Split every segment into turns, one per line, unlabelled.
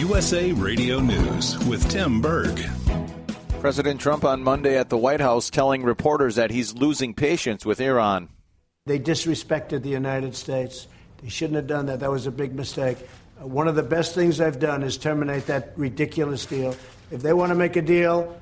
USA Radio News with Tim Berg.
President Trump on Monday at the White House telling reporters that he's losing patience with Iran.
They disrespected the United States. They shouldn't have done that. That was a big mistake. One of the best things I've done is terminate that ridiculous deal. If they want to make a deal,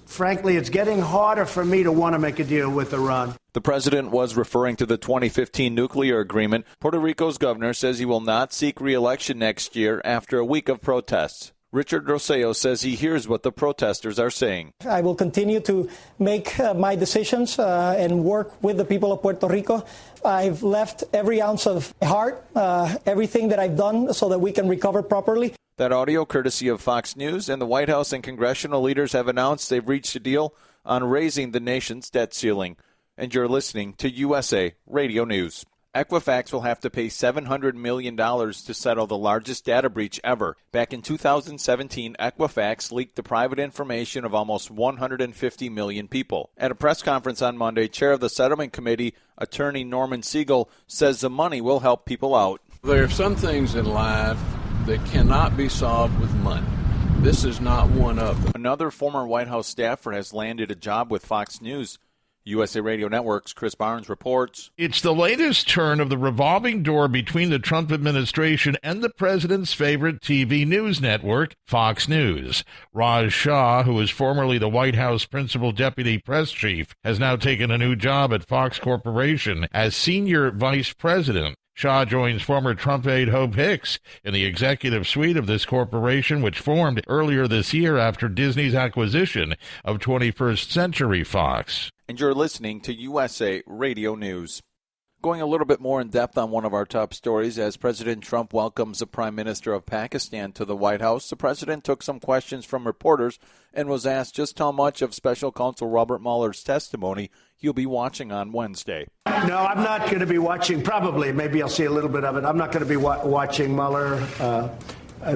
frankly, it's getting harder for me to want to make a deal with Iran.
The president was referring to the 2015 nuclear agreement. Puerto Rico's governor says he will not seek re-election next year after a week of protests. Richard Rosselló says he hears what the protesters are saying.
I will continue to make my decisions and work with the people of Puerto Rico. I've left every ounce of heart, everything that I've done so that we can recover properly.
That audio courtesy of Fox News, and the White House and congressional leaders have announced they've reached a deal on raising the nation's debt ceiling. And you're listening to USA Radio News. Equifax will have to pay $700 million to settle the largest data breach ever. Back in 2017, Equifax leaked the private information of almost 150 million people. At a press conference on Monday, chair of the settlement committee, attorney Norman Siegel, says the money will help people out.
There are some things in life that cannot be solved with money. This is not one of them.
Another former White House staffer has landed a job with Fox News. USA Radio Network's Chris Barnes reports.
It's the latest turn of the revolving door between the Trump administration and the president's favorite TV news network, Fox News. Raj Shah, who was formerly the White House principal deputy press chief, has now taken a new job at Fox Corporation as senior vice president. Shah joins former Trump aide Hope Hicks in the executive suite of this corporation, which formed earlier this year after Disney's acquisition of 21st Century Fox.
And you're listening to USA Radio News. Going a little bit more in depth on one of our top stories, as President Trump welcomes the Prime Minister of Pakistan to the White House, the president took some questions from reporters and was asked just how much of Special Counsel Robert Mueller's testimony he'll be watching on Wednesday.
No, I'm not going to be watching, probably, maybe I'll see a little bit of it. I'm not going to be watching Mueller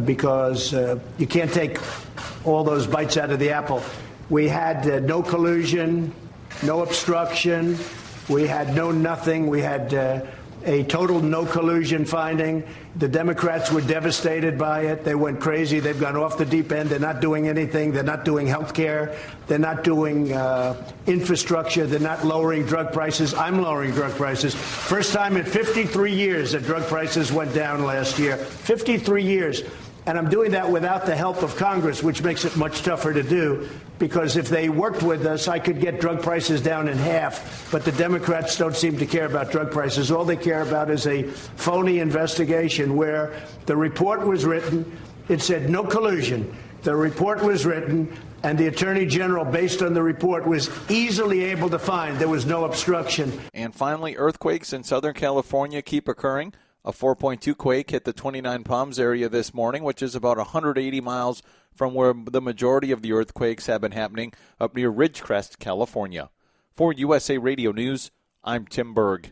because you can't take all those bites out of the apple. We had no collusion, no obstruction. We had no nothing. We had a total no collusion finding. The Democrats were devastated by it. They went crazy. They've gone off the deep end. They're not doing anything. They're not doing health care. They're not doing infrastructure. They're not lowering drug prices. I'm lowering drug prices. First time in 53 years that drug prices went down last year. 53 years. And I'm doing that without the help of Congress, which makes it much tougher to do, because if they worked with us, I could get drug prices down in half. But the Democrats don't seem to care about drug prices. All they care about is a phony investigation where the report was written. It said no collusion. The report was written, and the Attorney General, based on the report, was easily able to find there was no obstruction.
And finally, earthquakes in Southern California keep occurring. A 4.2 quake hit the 29 Palms area this morning, which is about 180 miles from where the majority of the earthquakes have been happening up near Ridgecrest, California. For USA Radio News, I'm Tim Berg.